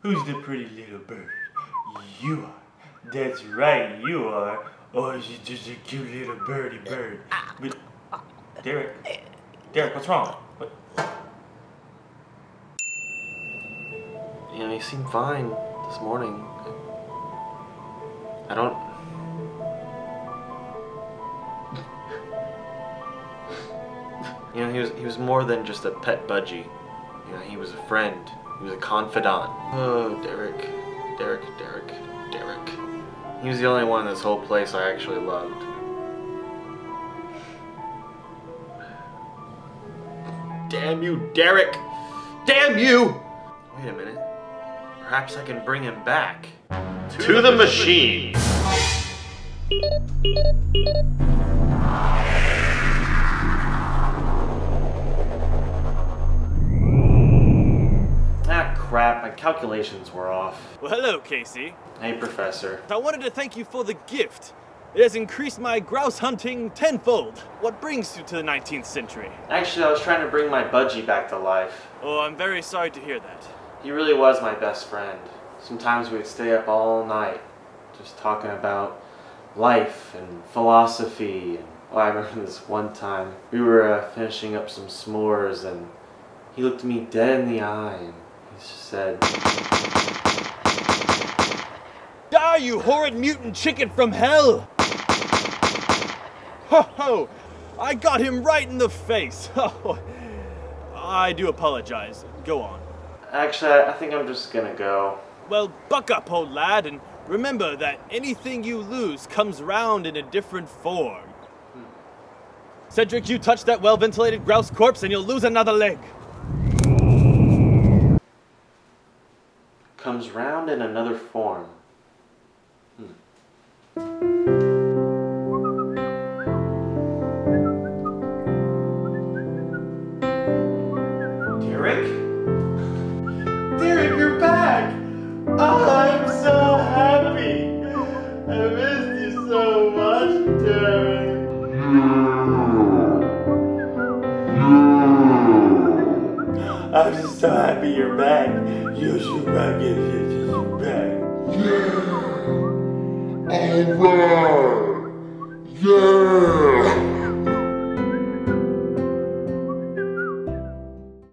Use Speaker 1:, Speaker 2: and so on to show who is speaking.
Speaker 1: Who's the pretty little bird? You are. That's right, you are. Or is it just a cute little birdie bird? But, Derek, what's wrong? What?
Speaker 2: You know, you seemed fine this morning. I don't... You know, he was more than just a pet budgie. You know, he was a friend. He was a confidant. Oh, Derek. He was the only one in this whole place I actually loved. Damn you, Derek! Damn you! Wait a minute. Perhaps I can bring him back. To the machine! Ah, crap. My calculations were off.
Speaker 3: Well, hello, Casey.
Speaker 2: Hey, Professor.
Speaker 3: I wanted to thank you for the gift. It has increased my grouse hunting tenfold. What brings you to the 19th century?
Speaker 2: Actually, I was trying to bring my budgie back to life.
Speaker 3: Oh, I'm very sorry to hear that.
Speaker 2: He really was my best friend. Sometimes we'd stay up all night, just talking about life and philosophy. And, oh, I remember this one time, we were finishing up some s'mores, and he looked me dead in the eye, and he just said,
Speaker 3: "Die, you horrid mutant chicken from hell!" Ho ho! I got him right in the face. I do apologize. Go on.
Speaker 2: Actually, I think I'm just gonna go.
Speaker 3: Well, buck up, old lad, and remember that anything you lose comes round in a different form. Cedric, you touch that well-ventilated grouse corpse and you'll lose another leg.
Speaker 2: Comes round in another form. Derek? Derek, you're back! Oh, I'm so happy! I missed you so much, Derek!
Speaker 1: I'm just so happy you're back. You're so back. You're back.
Speaker 4: Alright! Yeah!